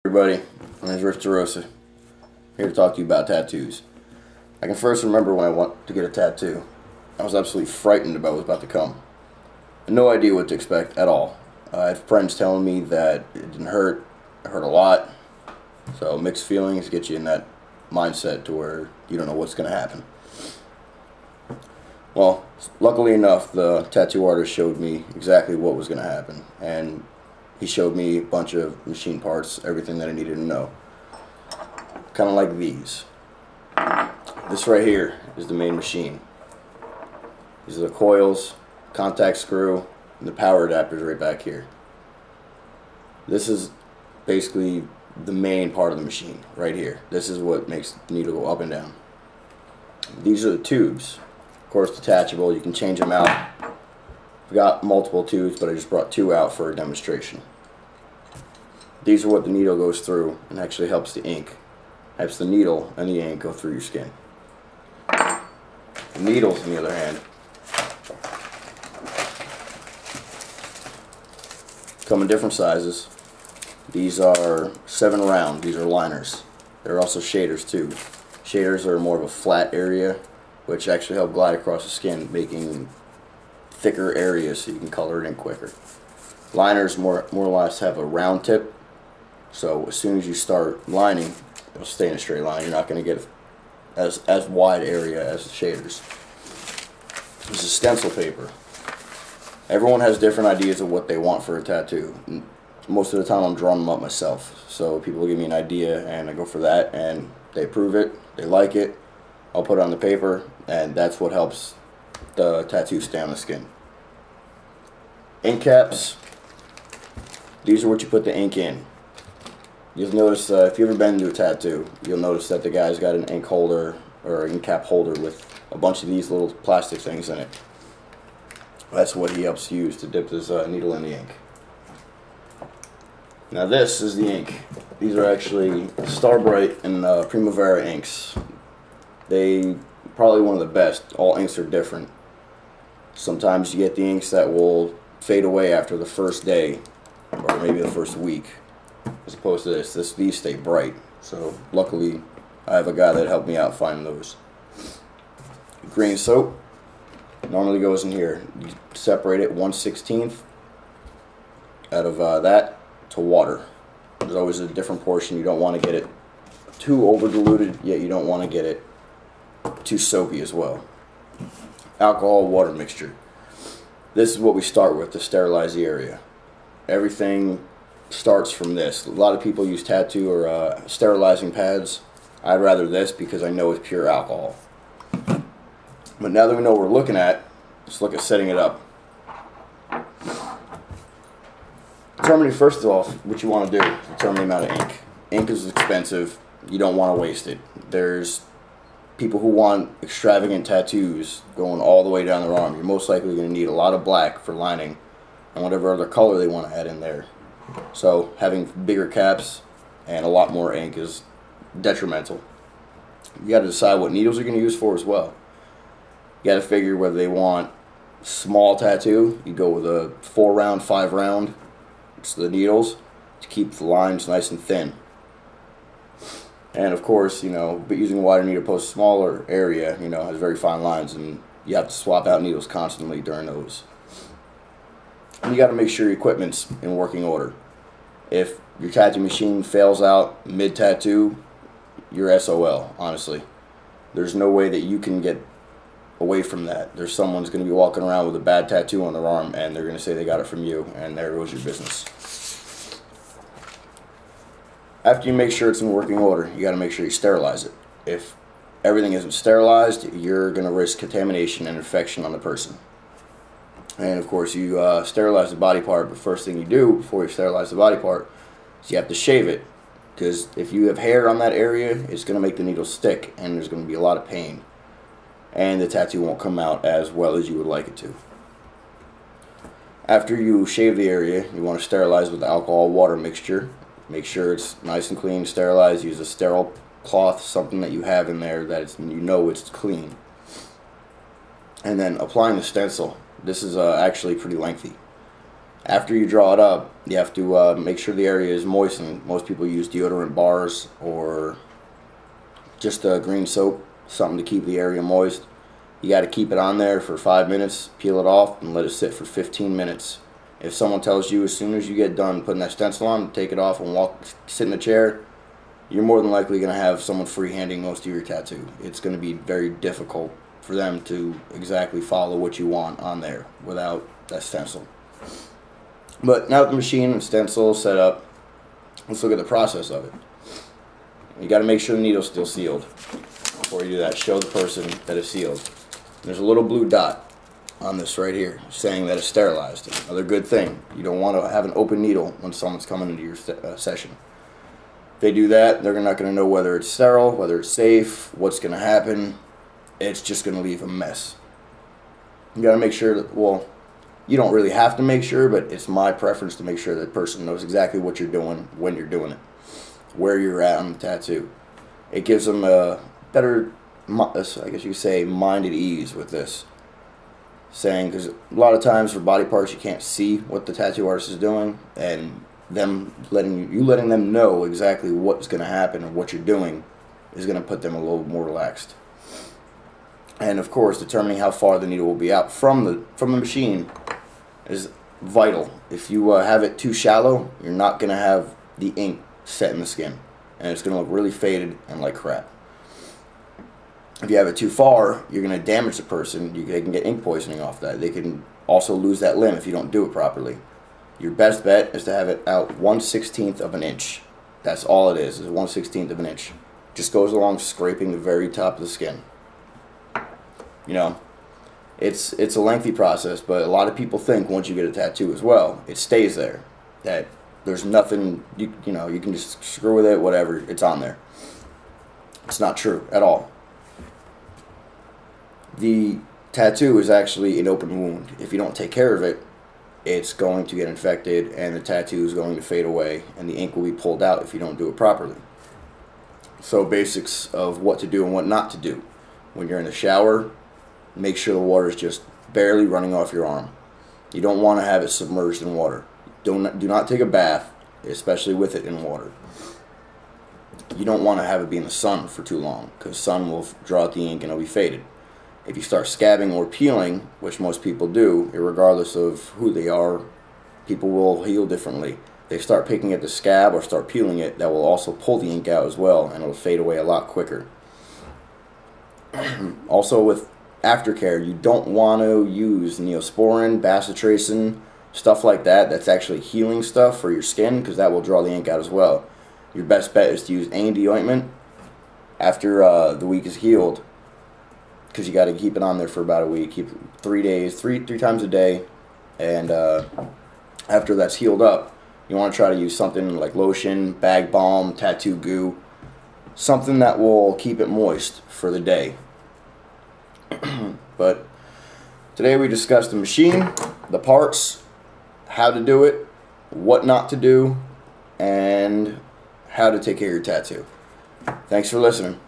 Everybody, my name is Rich DeRosa, here to talk to you about tattoos. I can first remember when I went to get a tattoo. I was absolutely frightened about what was about to come. I had no idea what to expect at all. I had friends telling me that it didn't hurt, it hurt a lot. So mixed feelings get you in that mindset to where you don't know what's going to happen. Well, luckily enough, the tattoo artist showed me exactly what was going to happen, and he showed me a bunch of machine parts, everything that I needed to know. Kind of like these. This right here is the main machine. These are the coils, contact screw, and the power adapters right back here. This is basically the main part of the machine right here. This is what makes the needle go up and down. These are the tubes. Of course, detachable. You can change them out. I've got multiple tubes, but I just brought two out for a demonstration. These are what the needle goes through and actually helps the ink. Helps the needle and the ink go through your skin. The needles, on the other hand, come in different sizes. These are 7 round. These are liners. There are also shaders too. Shaders are more of a flat area, which actually help glide across the skin, making thicker areas so you can color it in quicker. Liners more or less have a round tip, so as soon as you start lining, it'll stay in a straight line. You're not going to get as wide area as the shaders. This is stencil paper. Everyone has different ideas of what they want for a tattoo. Most of the time I'm drawing them up myself, so people give me an idea and I go for that, and they approve it, they like it, I'll put it on the paper, and that's what helps the tattoo stay on the skin. Ink caps. These are what you put the ink in. You'll notice, if you've ever been to a tattoo, you'll notice that the guy's got an ink holder or an ink cap holder with a bunch of these little plastic things in it. That's what he helps use to dip his needle in the ink. Now this is the ink. These are actually Starbright and Primavera inks. They probably one of the best. All inks are different. Sometimes you get the inks that will fade away after the first day or maybe the first week, as opposed to these stay bright. So luckily I have a guy that helped me out find those. Green soap normally goes in here. You separate it 1/16 out of that to water. There's always a different portion. You don't want to get it too over diluted, yet you don't want to get it too soapy as well. Alcohol water mixture. This is what we start with to sterilize the area. Everything starts from this. A lot of people use tattoo or sterilizing pads. I'd rather this because I know it's pure alcohol. But now that we know what we're looking at, let's look at setting it up. Determining first off what you want to do. Determine the amount of ink. Ink is expensive. You don't want to waste it. There's people who want extravagant tattoos going all the way down their arm. You're most likely going to need a lot of black for lining and whatever other color they want to add in there. So having bigger caps and a lot more ink is detrimental. You got to decide what needles you're going to use for as well. You got to figure whether they want small tattoo. You go with a 4 round, 5 round. It's the needles to keep the lines nice and thin. And of course, but using a wider needle post, smaller area, has very fine lines, and you have to swap out needles constantly during those. And you got to make sure your equipment's in working order. If your tattoo machine fails out mid-tattoo, you're SOL, honestly. There's no way that you can get away from that. Someone's going to be walking around with a bad tattoo on their arm, and they're going to say they got it from you, and there goes your business. After you make sure it's in working order, you got to make sure you sterilize it. If everything isn't sterilized, you're going to risk contamination and infection on the person. And of course, you sterilize the body part, but first thing you do before you sterilize the body part is you have to shave it, because if you have hair on that area, it's going to make the needle stick, and there's going to be a lot of pain, and the tattoo won't come out as well as you would like it to. After you shave the area, you want to sterilize with the alcohol water mixture. Make sure it's nice and clean, sterilized. Use a sterile cloth, something that you have in there that it's clean. And then applying the stencil. This is actually pretty lengthy. After you draw it up, you have to make sure the area is moistened. Most people use deodorant bars or just green soap, something to keep the area moist. You got to keep it on there for 5 minutes, peel it off, and let it sit for 15 minutes. If someone tells you as soon as you get done putting that stencil on, take it off and sit in the chair, you're more than likely going to have someone freehanding most of your tattoo. It's going to be very difficult for them to exactly follow what you want on there without that stencil. But now that the machine and stencil is set up, let's look at the process of it. You got to make sure the needle's still sealed. Before you do that, show the person that it's sealed. There's a little blue dot on this right here saying that it's sterilized. Another good thing. You don't want to have an open needle when someone's coming into your session. If they do that, they're not going to know whether it's sterile, whether it's safe, what's going to happen. It's just going to leave a mess. You got to make sure that, well, you don't really have to make sure, but it's my preference to make sure that person knows exactly what you're doing when you're doing it, where you're at on the tattoo. It gives them a better, I guess you could say, mind at ease with this. Saying, because a lot of times for body parts you can't see what the tattoo artist is doing, and them letting them know exactly what's going to happen and what you're doing is going to put them a little more relaxed. And of course, determining how far the needle will be out from the machine is vital. If you have it too shallow, you're not going to have the ink set in the skin, and it's going to look really faded and like crap. If you have it too far, you're going to damage the person. They can get ink poisoning off that. They can also lose that limb if you don't do it properly. Your best bet is to have it out 1/16 of an inch. That's all it is 1/16 of an inch. Just goes along scraping the very top of the skin. You know, it's a lengthy process, but a lot of people think once you get a tattoo as well, it stays there. That there's nothing, you know, you can just screw with it, whatever, it's on there. It's not true at all. The tattoo is actually an open wound. If you don't take care of it, it's going to get infected and the tattoo is going to fade away and the ink will be pulled out if you don't do it properly. So basics of what to do and what not to do. When you're in the shower, make sure the water is just barely running off your arm. You don't want to have it submerged in water. Do not take a bath, especially with it in water. You don't want to have it be in the sun for too long, because sun will draw out the ink and it'll be faded. If you start scabbing or peeling, which most people do, regardless of who they are, people will heal differently. They start picking at the scab or start peeling it, that will also pull the ink out as well, and it'll fade away a lot quicker. Also with aftercare, you don't want to use neosporin, bacitracin, stuff like that. That's actually healing stuff for your skin, because that will draw the ink out as well. Your best bet is to use A&D ointment after the week is healed, because you got to keep it on there for about a week. Keep it 3 days, three times a day, and after that's healed up, you want to try to use something like lotion, bag balm, tattoo goo, something that will keep it moist for the day. But today we discussed the machine, the parts, how to do it, what not to do, and how to take care of your tattoo. Thanks for listening.